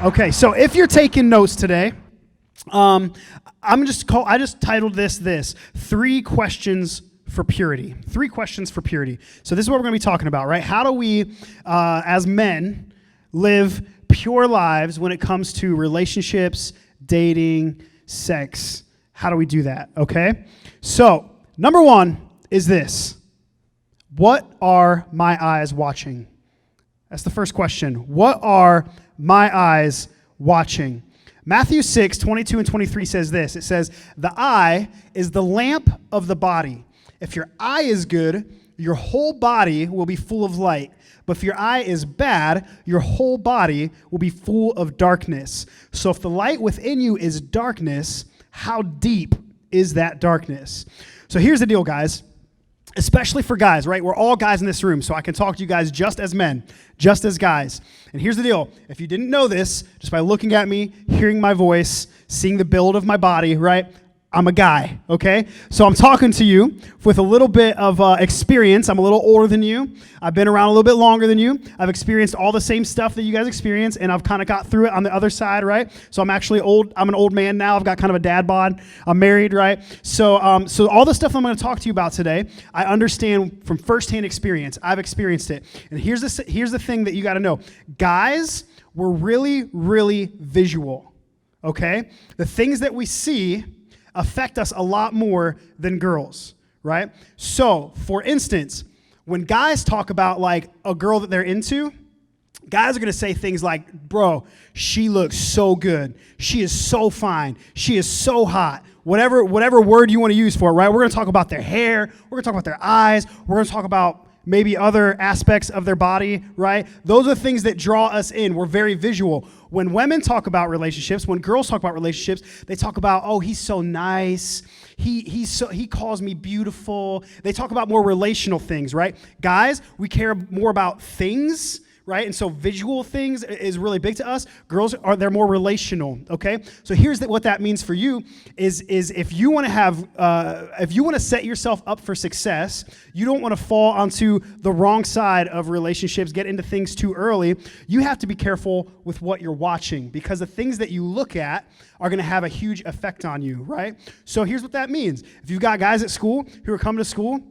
Okay, so if you're taking notes today, I just titled this 3 questions for purity. 3 questions for purity. So this is what we're going to be talking about, right? How do we, as men, live pure lives when it comes to relationships, dating, sex? How do we do that, okay? So, number 1 is this. What are my eyes watching? That's the first question. What are my eyes watching? Matthew 6:22 and 23 says this. It says, the eye is the lamp of the body. If your eye is good, your whole body will be full of light. But if your eye is bad, your whole body will be full of darkness. So if the light within you is darkness, how deep is that darkness? So here's the deal, guys. Especially for guys, right? We're all guys in this room, so I can talk to you guys just as men, just as guys. And here's the deal. If you didn't know this, just by looking at me, hearing my voice, seeing the build of my body, right? I'm a guy, okay? So I'm talking to you with a little bit of experience. I'm a little older than you. I've been around a little bit longer than you. I've experienced all the same stuff that you guys experience, and I've kind of got through it on the other side, right? So I'm actually old. I'm an old man now. I've got kind of a dad bod. I'm married, right? So all the stuff I'm going to talk to you about today, I understand from firsthand experience. I've experienced it. And here's the thing that you got to know. Guys, we're really, really visual, okay? The things that we see affect us a lot more than girls, right? So, for instance, when guys talk about like a girl that they're into, guys are going to say things like, bro, she looks so good. She is so fine. She is so hot. Whatever word you want to use for it, right? We're going to talk about their hair. We're going to talk about their eyes. We're going to talk about maybe other aspects of their body, right? Those are things that draw us in. We're very visual. When women talk about relationships, when girls talk about relationships, they talk about, oh, he's so nice. He calls me beautiful. They talk about more relational things, right? Guys, we care more about things, right? And so visual things is really big to us. Girls they're more relational, okay? So here's what that means for you is if you want to have if you want to set yourself up for success, you don't want to fall onto the wrong side of relationships, get into things too early. You have to be careful with what you're watching because the things that you look at are going to have a huge effect on you, right? So here's what that means. If you've got guys at school who are coming to school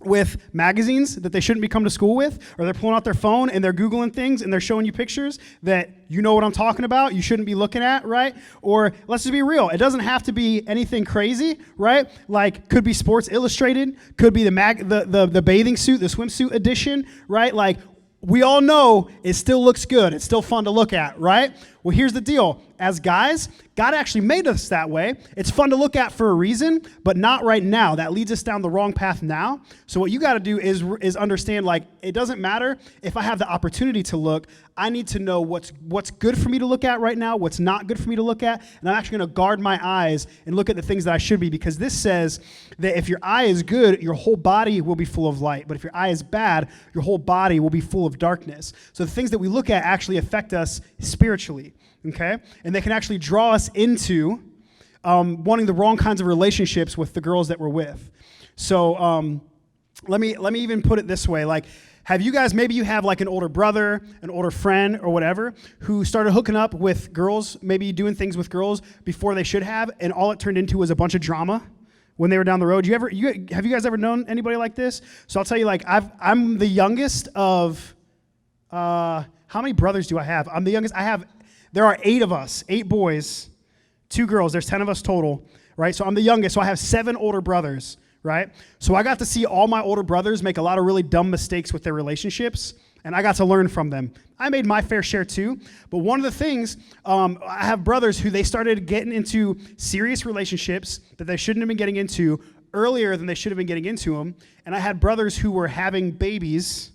with magazines that they shouldn't be coming to school with, or they're pulling out their phone and they're Googling things and they're showing you pictures that you know what I'm talking about, you shouldn't be looking at, right? Or let's just be real, it doesn't have to be anything crazy, right? Like could be Sports Illustrated, could be the bathing suit, the swimsuit edition, right? Like we all know it still looks good. It's still fun to look at, right? Well, here's the deal. As guys, God actually made us that way. It's fun to look at for a reason, but not right now. That leads us down the wrong path now. So what you got to do is understand, like, it doesn't matter if I have the opportunity to look. I need to know what's good for me to look at right now, what's not good for me to look at, and I'm actually going to guard my eyes and look at the things that I should be, because this says that if your eye is good, your whole body will be full of light. But if your eye is bad, your whole body will be full of darkness. So the things that we look at actually affect us spiritually. Okay? And they can actually draw us into wanting the wrong kinds of relationships with the girls that we're with. So let me even put it this way. Like, have you guys, maybe you have like an older brother, an older friend or whatever, who started hooking up with girls, maybe doing things with girls before they should have, and all it turned into was a bunch of drama when they were down the road? Have you guys ever known anybody like this? So I'll tell you, like, I'm the youngest of, how many brothers do I have? I'm the youngest. There are 8 of us, 8 boys, 2 girls. There's 10 of us total, right? So I'm the youngest, so I have 7 older brothers, right? So I got to see all my older brothers make a lot of really dumb mistakes with their relationships, and I got to learn from them. I made my fair share too, but one of the things, I have brothers who they started getting into serious relationships that they shouldn't have been getting into earlier than they should have been getting into them, and I had brothers who were having babies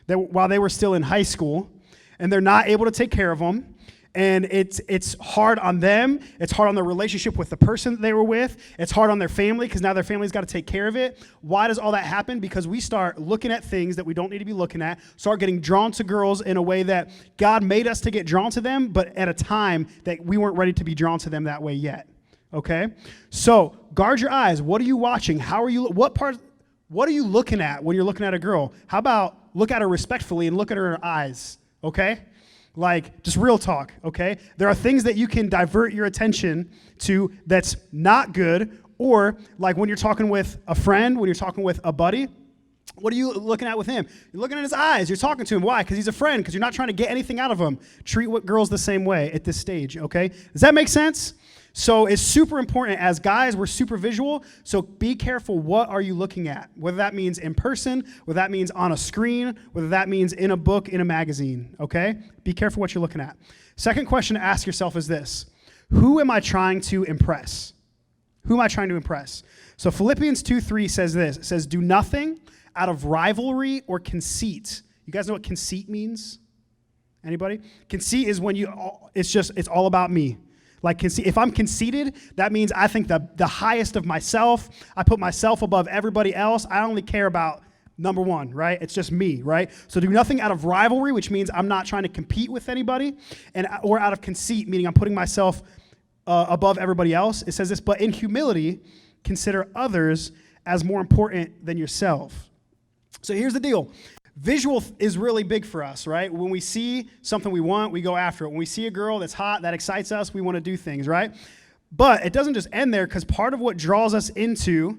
while they were still in high school, and they're not able to take care of them. And it's hard on them. It's hard on their relationship with the person that they were with. It's hard on their family because now their family's got to take care of it. Why does all that happen? Because we start looking at things that we don't need to be looking at, start getting drawn to girls in a way that God made us to get drawn to them, but at a time that we weren't ready to be drawn to them that way yet. Okay? So guard your eyes. What are you watching? What are you looking at when you're looking at a girl? How about look at her respectfully and look at her in her eyes? Okay? Like, just real talk, okay? There are things that you can divert your attention to that's not good, or like when you're talking with a friend, when you're talking with a buddy, what are you looking at with him? You're looking at his eyes. You're talking to him. Why? Because he's a friend, because you're not trying to get anything out of him. Treat girls the same way at this stage, okay? Does that make sense? So it's super important. As guys, we're super visual, so be careful what are you looking at, whether that means in person, whether that means on a screen, whether that means in a book, in a magazine, okay? Be careful what you're looking at. Second question to ask yourself is this: who am I trying to impress? Who am I trying to impress? So Philippians 2:3 says this. It says, do nothing out of rivalry or conceit. You guys know what conceit means? Anybody? Conceit is when it's all about me. Like, if I'm conceited, that means I think the highest of myself. I put myself above everybody else. I only care about number one, right? It's just me, right? So do nothing out of rivalry, which means I'm not trying to compete with anybody, or out of conceit, meaning I'm putting myself above everybody else. It says this, but in humility, consider others as more important than yourself. So here's the deal. Visual is really big for us, right? When we see something we want, we go after it. When we see a girl that's hot, that excites us, we want to do things, right? But it doesn't just end there, because part of what draws us into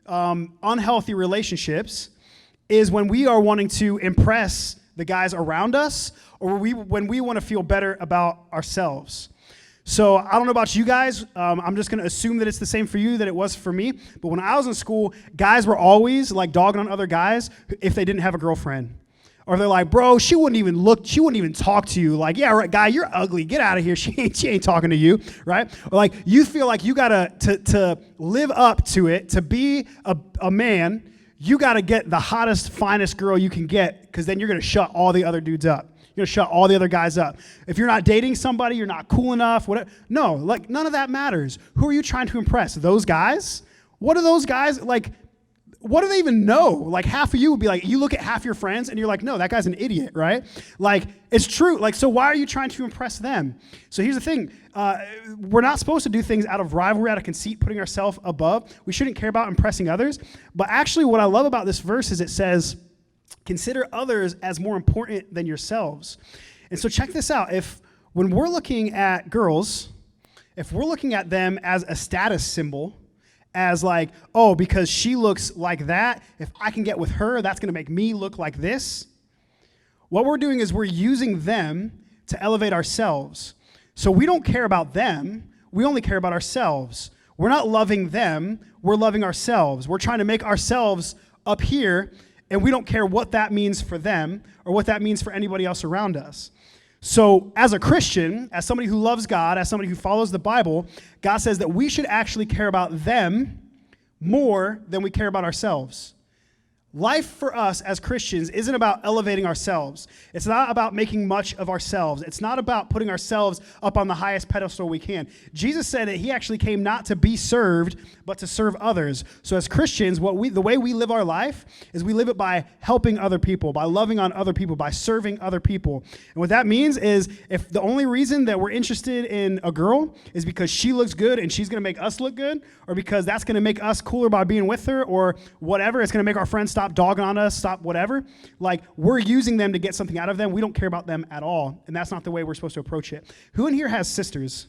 unhealthy relationships is when we are wanting to impress the guys around us, or when we want to feel better about ourselves. So I don't know about you guys. I'm just going to assume that it's the same for you that it was for me. But when I was in school, guys were always like dogging on other guys if they didn't have a girlfriend. Or they're like, bro, she wouldn't even talk to you. Like, yeah, right, guy, you're ugly. Get out of here. She ain't talking to you, right? Or like, you feel like you got to live up to it, to be a man, you got to get the hottest, finest girl you can get, because then you're going to shut all the other dudes up. You're going to shut all the other guys up. If you're not dating somebody, you're not cool enough, whatever. No, like, none of that matters. Who are you trying to impress? Those guys? What are those guys, like, what do they even know? Like, half of you would be like, you look at half your friends and you're like, no, that guy's an idiot, right? Like, it's true. Like, so why are you trying to impress them? So here's the thing. We're not supposed to do things out of rivalry, out of conceit, putting ourselves above. We shouldn't care about impressing others. But actually, what I love about this verse is it says, consider others as more important than yourselves. And so check this out. When we're looking at girls, if we're looking at them as a status symbol, as like, oh, because she looks like that, if I can get with her, that's going to make me look like this. What we're doing is we're using them to elevate ourselves. So we don't care about them. We only care about ourselves. We're not loving them. We're loving ourselves. We're trying to make ourselves up here, and we don't care what that means for them or what that means for anybody else around us. So as a Christian, as somebody who loves God, as somebody who follows the Bible, God says that we should actually care about them more than we care about ourselves. Life for us as Christians isn't about elevating ourselves. It's not about making much of ourselves. It's not about putting ourselves up on the highest pedestal we can. Jesus said that he actually came not to be served, but to serve others. So as Christians, the way we live our life is we live it by helping other people, by loving on other people, by serving other people. And what that means is if the only reason that we're interested in a girl is because she looks good and she's going to make us look good, or because that's going to make us cooler by being with her, or whatever, it's going to make our friends stop dogging on us, stop whatever. Like, we're using them to get something out of them. We don't care about them at all, and that's not the way we're supposed to approach it. Who in here has sisters?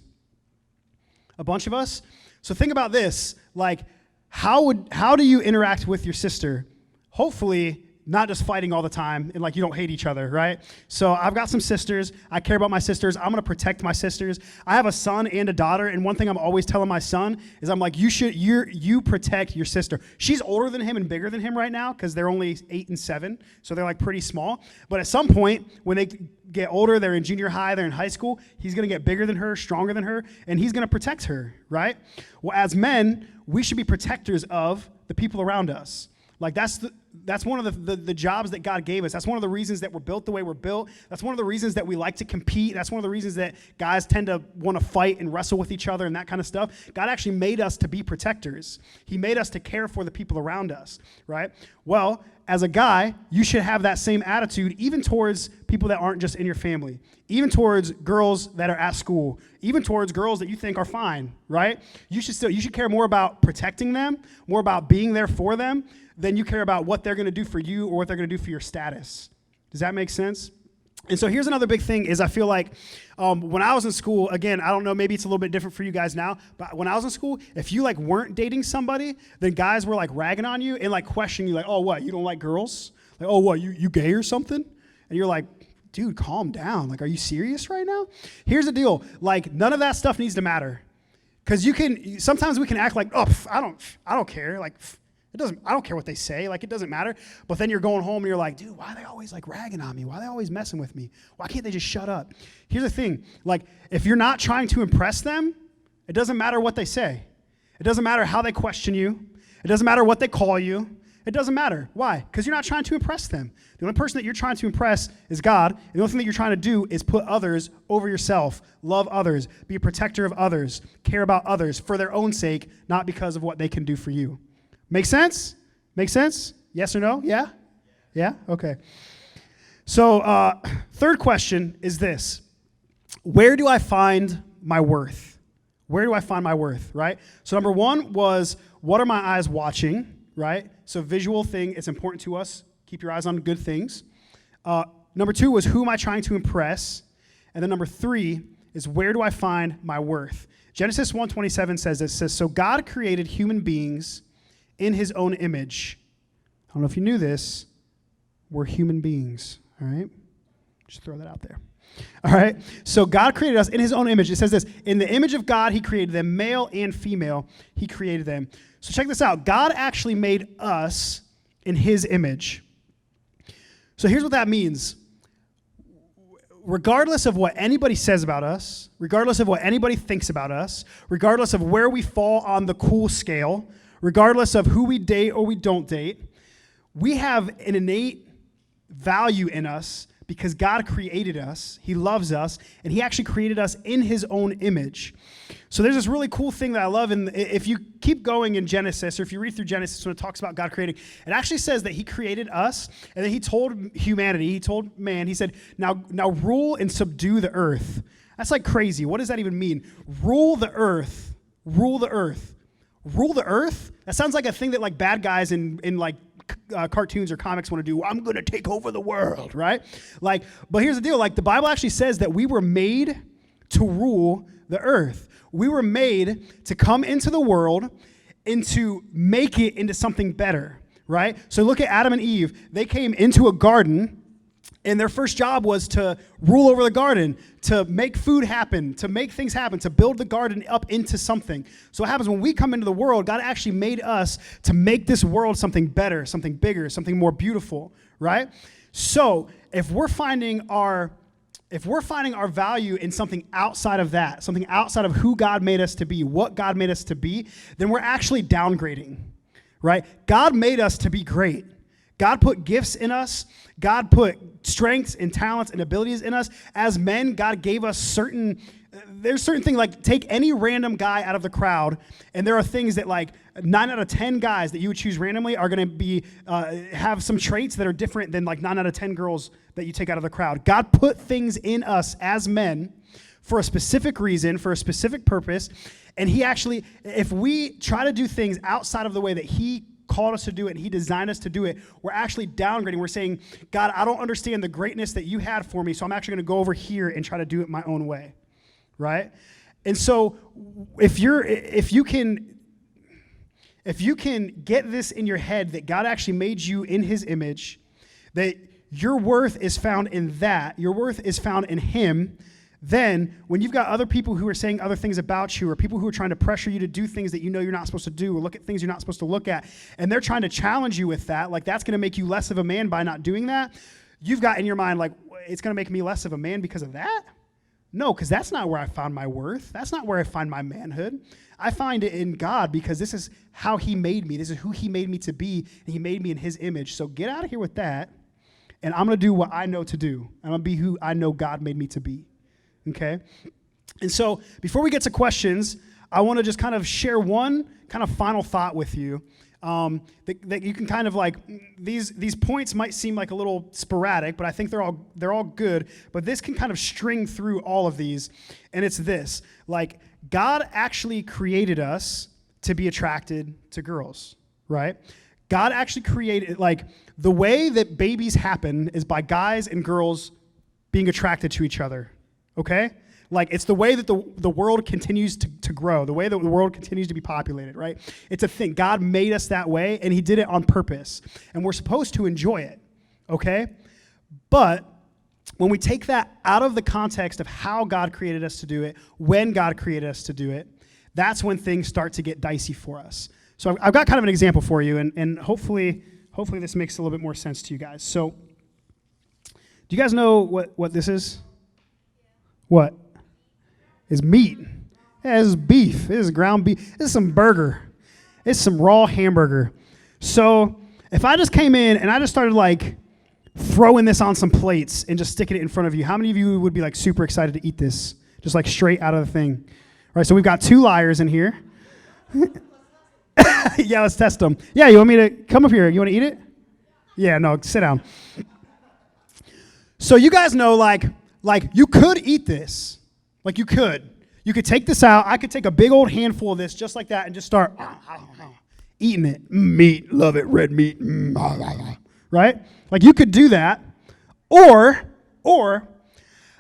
A bunch of us? So think about this. Like, how do you interact with your sister? Hopefully, not just fighting all the time and like you don't hate each other, right? So I've got some sisters. I care about my sisters. I'm going to protect my sisters. I have a son and a daughter, and one thing I'm always telling my son is I'm like, you protect your sister. She's older than him and bigger than him right now because they're only 8 and 7, so they're like pretty small. But at some point, when they get older, they're in junior high, they're in high school, he's going to get bigger than her, stronger than her, and he's going to protect her, right? Well, as men, we should be protectors of the people around us. Like, that's one of the jobs that God gave us. That's one of the reasons that we're built the way we're built. That's one of the reasons that we like to compete. That's one of the reasons that guys tend to want to fight and wrestle with each other and that kind of stuff. God actually made us to be protectors. He made us to care for the people around us, right? Well, as a guy, you should have that same attitude even towards people that aren't just in your family, even towards girls that are at school, even towards girls that you think are fine, right? You should care more about protecting them, more about being there for them, than you care about what they're going to do for you or what they're going to do for your status. Does that make sense? And so here's another big thing is I feel like when I was in school, again, I don't know, maybe it's a little bit different for you guys now, but when I was in school, if you like weren't dating somebody, then guys were like ragging on you and like questioning you like, oh, what, you don't like girls? Like, oh, what, you gay or something? And you're like, dude, calm down. Like, are you serious right now? Here's the deal. Like, none of that stuff needs to matter. Because sometimes we can act like, oh, I don't care. Like, I don't care what they say. Like, it doesn't matter. But then you're going home and you're like, dude, why are they always like ragging on me? Why are they always messing with me? Why can't they just shut up? Here's the thing. Like, if you're not trying to impress them, it doesn't matter what they say. It doesn't matter how they question you. It doesn't matter what they call you. It doesn't matter. Why? Because you're not trying to impress them. The only person that you're trying to impress is God. And the only thing that you're trying to do is put others over yourself, love others, be a protector of others, care about others for their own sake, not because of what they can do for you. Make sense? Make sense? Yes or no? Yeah? Yeah? Okay. So third question is this. Where do I find my worth? Where do I find my worth, right? So number one was, what are my eyes watching, right? So visual thing, it's important to us. Keep your eyes on good things. Number two was, who am I trying to impress? And then number three is, where do I find my worth? Genesis 1:27 says this, says, so God created human beings in his own image. I don't know if you knew this. We're human beings, all right? Just throw that out there. All right? So God created us in his own image. It says this, in the image of God, he created them, male and female, he created them. So check this out. God actually made us in his image. So here's what that means. Regardless of what anybody says about us, regardless of what anybody thinks about us, regardless of where we fall on the cool scale, regardless of who we date or we don't date, we have an innate value in us because God created us, he loves us, and he actually created us in his own image. So there's this really cool thing that I love, and if you keep going in Genesis, or if you read through Genesis when it talks about God creating, it actually says that he created us, and then he told humanity, he told man, he said, now rule and subdue the earth. That's like crazy. What does that even mean? Rule the earth. Rule the earth. Rule the earth? That sounds like a thing that like bad guys in like cartoons or comics want to do. I'm going to take over the world, right? Like, but here's the deal. Like, the Bible actually says that we were made to rule the earth. We were made to come into the world and to make it into something better, right? So look at Adam and Eve. They came into a garden, and their first job was to rule over the garden, to make food happen, to make things happen, to build the garden up into something. So what happens when we come into the world, God actually made us to make this world something better, something bigger, something more beautiful, right? So if we're finding our value in something outside of that, something outside of who God made us to be, what God made us to be, then we're actually downgrading, right? God made us to be great. God put gifts in us. God put strengths and talents and abilities in us. As men, God gave us there's certain things, like take any random guy out of the crowd, and there are things that like 9 out of 10 guys that you would choose randomly are going to have some traits that are different than like 9 out of 10 girls that you take out of the crowd. God put things in us as men for a specific reason, for a specific purpose, and he actually, if we try to do things outside of the way that he called us to do it and he designed us to do it, we're actually downgrading. We're saying, God, I don't understand the greatness that you had for me, so I'm actually going to go over here and try to do it my own way, right? And so if you can get this in your head that God actually made you in his image, that your worth is found in that, your worth is found in him, then when you've got other people who are saying other things about you, or people who are trying to pressure you to do things that you know you're not supposed to do, or look at things you're not supposed to look at, and they're trying to challenge you with that, like that's going to make you less of a man by not doing that, you've got in your mind like, it's going to make me less of a man because of that? No, because that's not where I found my worth. That's not where I find my manhood. I find it in God because this is how he made me. This is who he made me to be, and he made me in his image. So get out of here with that, and I'm going to do what I know to do. I'm going to be who I know God made me to be. Okay? And so before we get to questions, I want to just kind of share one kind of final thought with you that you can kind of like, these points might seem like a little sporadic, but I think they're all good, but this can kind of string through all of these, and it's this. Like, God actually created us to be attracted to girls, right? God actually created, like, the way that babies happen is by guys and girls being attracted to each other, okay? Like, it's the way that the world continues to grow, the way that the world continues to be populated, right? It's a thing. God made us that way, and he did it on purpose. And we're supposed to enjoy it, okay? But when we take that out of the context of how God created us to do it, when God created us to do it, that's when things start to get dicey for us. So I've got kind of an example for you, and hopefully this makes a little bit more sense to you guys. So do you guys know what this is? What? It's meat. Yeah, this is beef. This is ground beef. This is some burger. It's some raw hamburger. So if I just came in and I just started like throwing this on some plates and just sticking it in front of you, how many of you would be like super excited to eat this? Just like straight out of the thing. All right, so we've got 2 liars in here. Yeah, let's test them. Yeah, you want me to come up here? You want to eat it? Yeah, no, sit down. So you guys know, like you could eat this. Like you could. You could take this out. I could take a big old handful of this just like that and just start eating it. Meat, love it, red meat. Right? Like you could do that. Or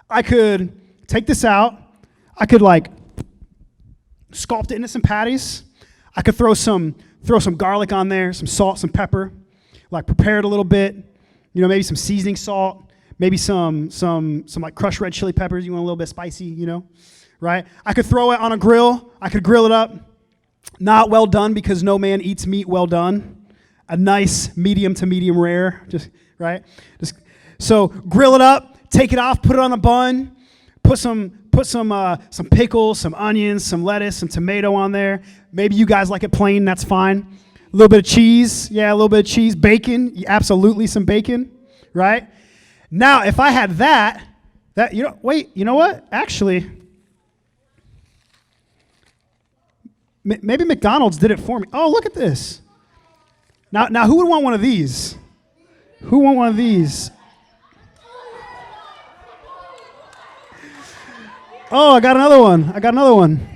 I could take this out. I could like sculpt it into some patties. I could throw some garlic on there, some salt, some pepper, like prepare it a little bit. You know, maybe some seasoning salt. Maybe some like crushed red chili peppers. You want a little bit spicy, you know, right? I could throw it on a grill. I could grill it up. Not well done because no man eats meat well done. A nice medium to medium rare, just right. So grill it up, take it off, put it on a bun, put some pickles, some onions, some lettuce, some tomato on there. Maybe you guys like it plain. That's fine. A little bit of cheese. Yeah, a little bit of cheese. Bacon. Absolutely some bacon, right? Now, if I had that, you know what? Actually, maybe McDonald's did it for me. Oh, look at this. Now, who would want one of these? Who would want one of these? Oh, I got another one.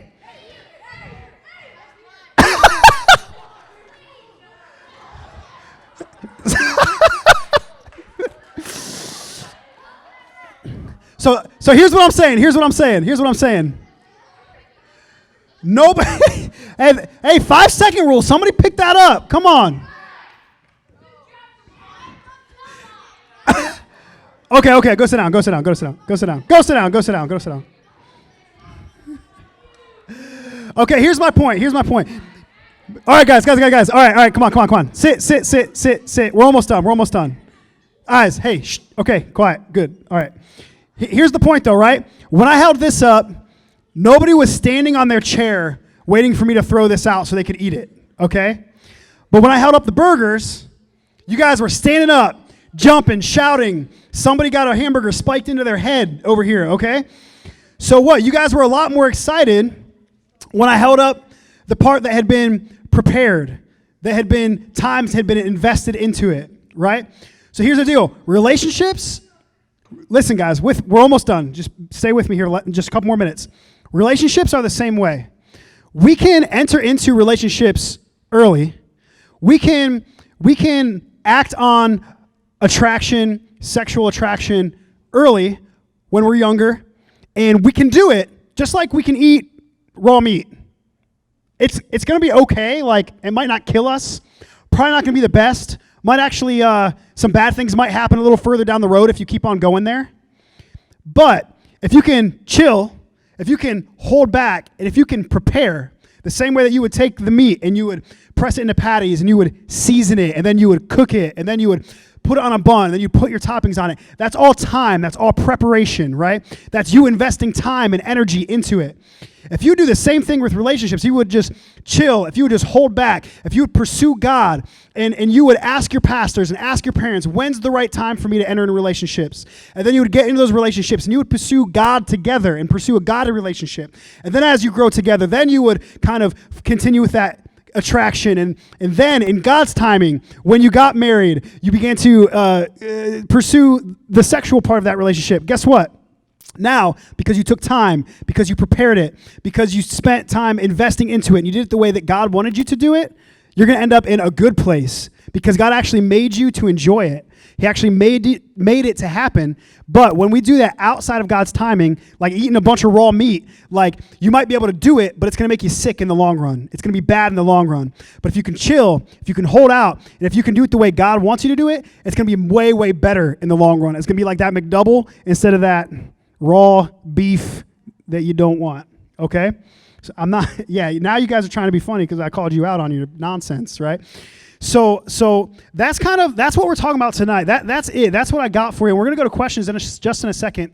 So here's what I'm saying. Nobody, hey, 5-second rule. Somebody pick that up. Come on. Okay, go sit down. Okay, here's my point. All right, guys. All right, come on. Sit. We're almost done. Eyes, hey, shh. Okay, quiet, good. All right. Here's the point, though, right? When I held this up, nobody was standing on their chair waiting for me to throw this out so they could eat it, okay? But when I held up the burgers, you guys were standing up, jumping, shouting. Somebody got a hamburger spiked into their head over here, okay? So what? You guys were a lot more excited when I held up the part that had been prepared, times had been invested into it, right? So here's the deal. Relationships, listen, guys, we're almost done. Just stay with me here just a couple more minutes. Relationships are the same way. We can enter into relationships early. We can act on attraction, sexual attraction early when we're younger, and we can do it just like we can eat raw meat. It's going to be okay. Like, it might not kill us. Probably not going to be the best. Might actually, some bad things might happen a little further down the road if you keep on going there. But if you can chill, if you can hold back, and if you can prepare the same way that you would take the meat and you would press it into patties and you would season it and then you would cook it and then you would put it on a bun and then you put your toppings on it. That's all time. That's all preparation, right? That's you investing time and energy into it. If you do the same thing with relationships, you would just chill, if you would just hold back, if you would pursue God, and you would ask your pastors and ask your parents, when's the right time for me to enter into relationships? And then you would get into those relationships, and you would pursue God together and pursue a godly relationship. And then as you grow together, then you would kind of continue with that attraction. And then in God's timing, when you got married, you began to pursue the sexual part of that relationship. Guess what? Now, because you took time, because you prepared it, because you spent time investing into it, and you did it the way that God wanted you to do it, you're going to end up in a good place because God actually made you to enjoy it. He actually made it to happen. But when we do that outside of God's timing, like eating a bunch of raw meat, like you might be able to do it, but it's going to make you sick in the long run. It's going to be bad in the long run. But if you can chill, if you can hold out, and if you can do it the way God wants you to do it, it's going to be way, way better in the long run. It's going to be like that McDouble instead of that raw beef that you don't want. Okay? So I'm not, yeah, now you guys are trying to be funny because I called you out on your nonsense, right? So that's what we're talking about tonight. That's it. That's what I got for you. We're going to go to questions just in a second,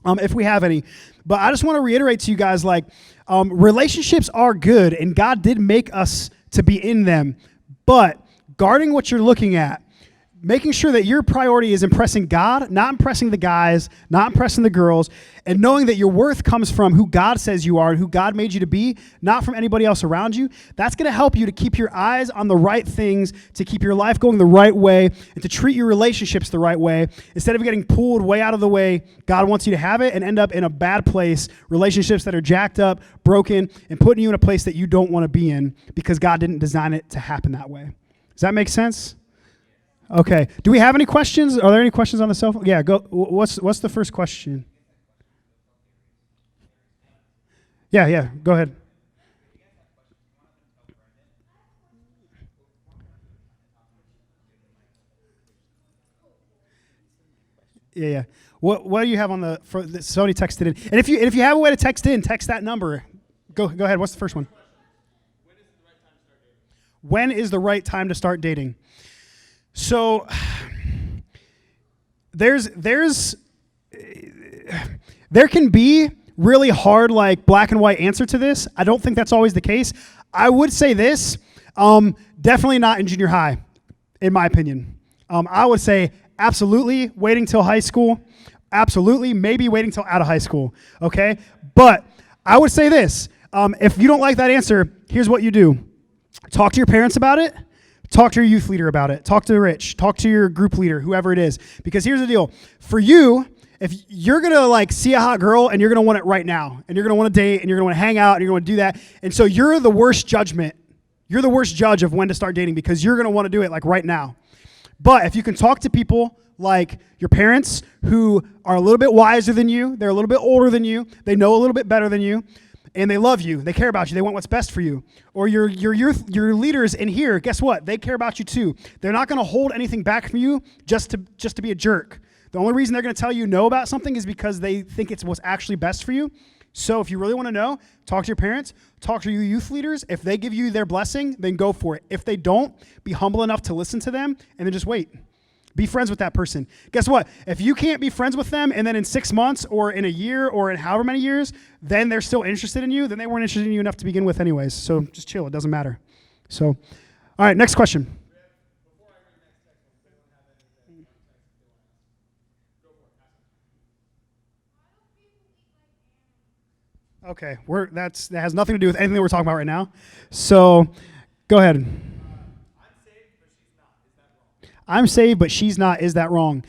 if we have any. But I just want to reiterate to you guys, like, relationships are good, and God did make us to be in them. But guarding what you're looking at, making sure that your priority is impressing God, not impressing the guys, not impressing the girls, and knowing that your worth comes from who God says you are and who God made you to be, not from anybody else around you. That's going to help you to keep your eyes on the right things, to keep your life going the right way, and to treat your relationships the right way, instead of getting pulled way out of the way God wants you to have it and end up in a bad place, relationships that are jacked up, broken, and putting you in a place that you don't want to be in because God didn't design it to happen that way. Does that make sense? Okay. Do we have any questions? Are there any questions on the cell phone? Yeah, go. What's the first question? Yeah, go ahead. Yeah. What do you have on Sony texted in? And if you have a way to text in, text that number. Go ahead. What's the first one? When is the right time to start dating? So there can be really hard, like black and white answer to this. I don't think that's always the case. I would say this, definitely not in junior high, in my opinion. I would say absolutely waiting till high school. Absolutely, maybe waiting till out of high school. Okay, but I would say this: if you don't like that answer, here's what you do: talk to your parents about it. Talk to your youth leader about it. Talk to Rich. Talk to your group leader, whoever it is. Because here's the deal. For you, if you're going to like see a hot girl and you're going to want it right now, and you're going to want to date, and you're going to want to hang out, and you're going to do that, and so you're the worst judgment. You're the worst judge of when to start dating because you're going to want to do it like right now. But if you can talk to people like your parents who are a little bit wiser than you, they're a little bit older than you, they know a little bit better than you, and they love you, they care about you, they want what's best for you. Or your leaders in here, guess what? They care about you too. They're not going to hold anything back from you just to be a jerk. The only reason they're going to tell you no about something is because they think it's what's actually best for you. So if you really want to know, talk to your parents, talk to your youth leaders. If they give you their blessing, then go for it. If they don't, be humble enough to listen to them and then just wait. Be friends with that person. Guess what? If you can't be friends with them and then in 6 months or in a year or in however many years, then they're still interested in you, then they weren't interested in you enough to begin with anyways. So just chill. It doesn't matter. So, all right, next question. Okay, that has nothing to do with anything that we're talking about right now. So, go ahead. I'm saved, but she's not. Is that wrong?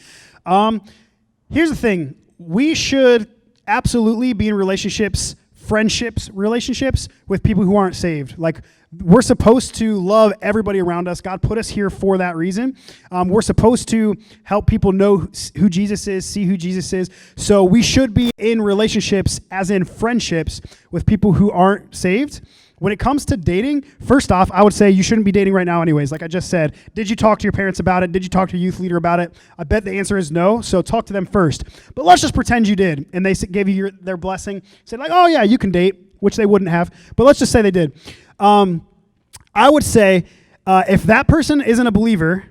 Here's the thing. We should absolutely be in relationships, relationships with people who aren't saved. Like, we're supposed to love everybody around us. God put us here for that reason. We're supposed to help people know who Jesus is, see who Jesus is. So we should be in relationships, as in friendships, with people who aren't saved. When it comes to dating, first off, I would say you shouldn't be dating right now anyways. Like I just said, did you talk to your parents about it? Did you talk to your youth leader about it? I bet the answer is no, so talk to them first. But let's just pretend you did, and they gave you their blessing, said like, oh yeah, you can date, which they wouldn't have, but let's just say they did. I would say if that person isn't a believer,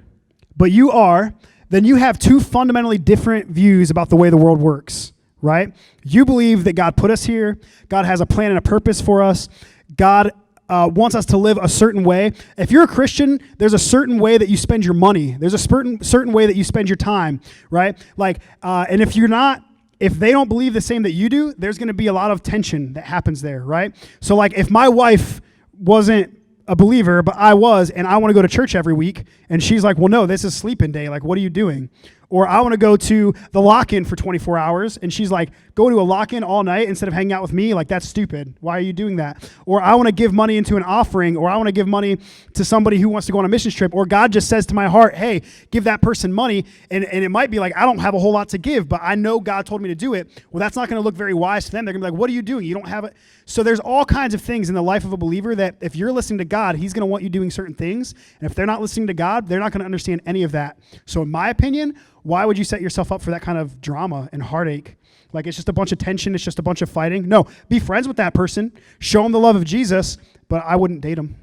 but you are, then you have two fundamentally different views about the way the world works, right? You believe that God put us here, God has a plan and a purpose for us, God wants us to live a certain way. If you're a Christian, there's a certain way that you spend your money. There's a certain way that you spend your time, right? Like, and if they don't believe the same that you do, there's going to be a lot of tension that happens there, right? So like if my wife wasn't a believer, but I was, and I want to go to church every week, and she's like, well, no, this is sleeping day. Like, what are you doing? Or I want to go to the lock-in for 24 hours. And she's like, go to a lock-in all night instead of hanging out with me? Like, that's stupid. Why are you doing that? Or I want to give money into an offering, or I want to give money to somebody who wants to go on a mission trip. Or God just says to my heart, hey, give that person money. And it might be like, I don't have a whole lot to give, but I know God told me to do it. Well, that's not going to look very wise to them. They're going to be like, what are you doing? You don't have it. So there's all kinds of things in the life of a believer that if you're listening to God, he's going to want you doing certain things. And if they're not listening to God, they're not going to understand any of that. So in my opinion, why would you set yourself up for that kind of drama and heartache? Like, it's just a bunch of tension. It's just a bunch of fighting. No, be friends with that person. Show them the love of Jesus, but I wouldn't date them.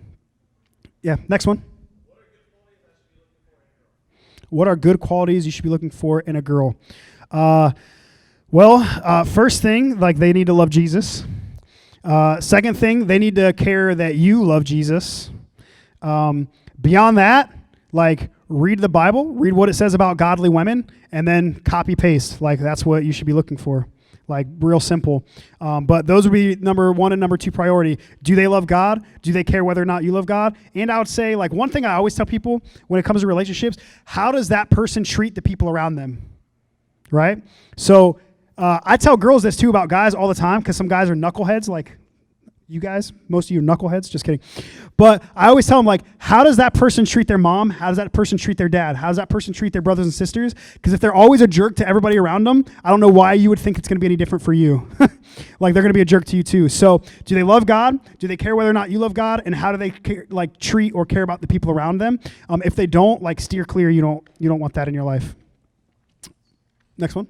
Yeah, next one. What are good qualities you should be looking for in a girl? First thing, like, they need to love Jesus. Second thing, they need to care that you love Jesus. Beyond that, like, read the Bible, read what it says about godly women, and then copy paste. Like, that's what you should be looking for. Like, real simple. But those would be number one and number two priority. Do they love God? Do they care whether or not you love God? And I would say, like, one thing I always tell people when it comes to relationships, how does that person treat the people around them? Right? So I tell girls this too about guys all the time, because some guys are knuckleheads, like you guys. Most of you are knuckleheads, just kidding. But I always tell them, like, how does that person treat their mom? How does that person treat their dad? How does that person treat their brothers and sisters? Because if they're always a jerk to everybody around them, I don't know why you would think it's going to be any different for you. Like, they're going to be a jerk to you too. So do they love God? Do they care whether or not you love God? And how do they treat or care about the people around them? If they don't, like, steer clear. You don't want that in your life. Next one.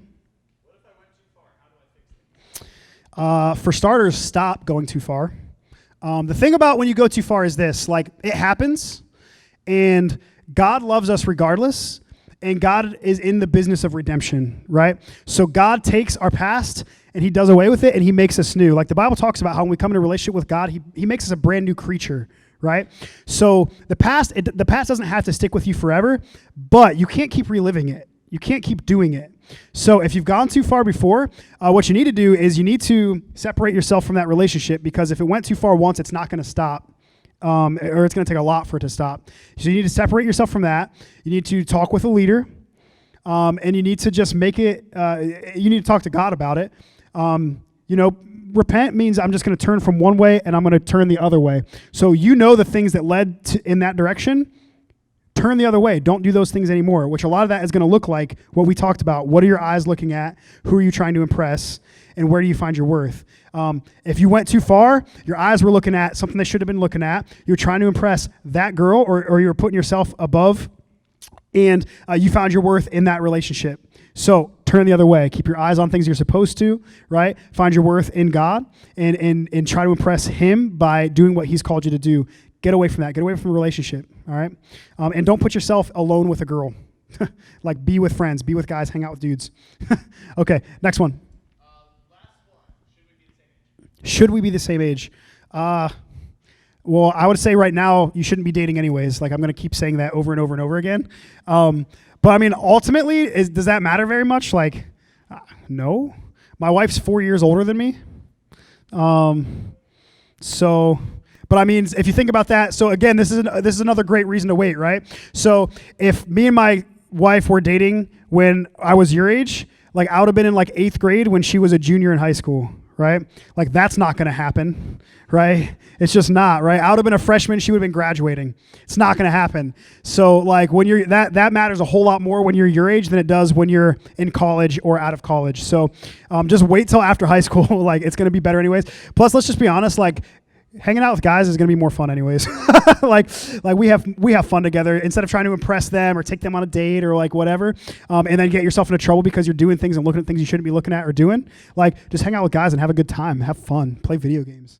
For starters, stop going too far. The thing about when you go too far is this, like, it happens, and God loves us regardless, and God is in the business of redemption, right? So God takes our past, and he does away with it, and he makes us new. Like, the Bible talks about how when we come into a relationship with God, he makes us a brand new creature, right? So the past doesn't have to stick with you forever, but you can't keep reliving it. You can't keep doing it. So if you've gone too far before, what you need to do is you need to separate yourself from that relationship, because if it went too far once, it's not going to stop, or it's going to take a lot for it to stop. So you need to separate yourself from that. You need to talk with a leader, and you need to just make it, you need to talk to God about it. Repent means I'm just going to turn from one way and I'm going to turn the other way. So the things that led to, in that direction. Turn the other way. Don't do those things anymore, which a lot of that is going to look like what we talked about. What are your eyes looking at? Who are you trying to impress? And where do you find your worth? If you went too far, your eyes were looking at something they should have been looking at. You're trying to impress that girl, or you're putting yourself above, and you found your worth in that relationship. So turn the other way. Keep your eyes on things you're supposed to, right? Find your worth in God, and try to impress him by doing what he's called you to do. Get away from that. Get away from the relationship, all right? And don't put yourself alone with a girl. Like, be with friends. Be with guys. Hang out with dudes. Okay, next one. Last one. Should we be the same age? Should we be the same age? Well, I would say right now you shouldn't be dating anyways. Like, I'm going to keep saying that over and over and over again. But, I mean, ultimately, does that matter very much? Like, no. My wife's 4 years older than me. But I mean, if you think about that, so again, this is another great reason to wait, right? So if me and my wife were dating when I was your age, like, I would have been in like 8th grade when she was a junior in high school, right? Like, that's not going to happen, right? It's just not, right? I would have been a freshman, she would have been graduating. It's not going to happen. So like, when you're that matters a whole lot more when you're your age than it does when you're in college or out of college. So just wait till after high school. Like, it's going to be better anyways. Plus, let's just be honest, like, hanging out with guys is going to be more fun anyways. like we have fun together instead of trying to impress them or take them on a date or like whatever, and then get yourself into trouble because you're doing things and looking at things you shouldn't be looking at or doing. Like, just hang out with guys and have a good time, have fun, play video games.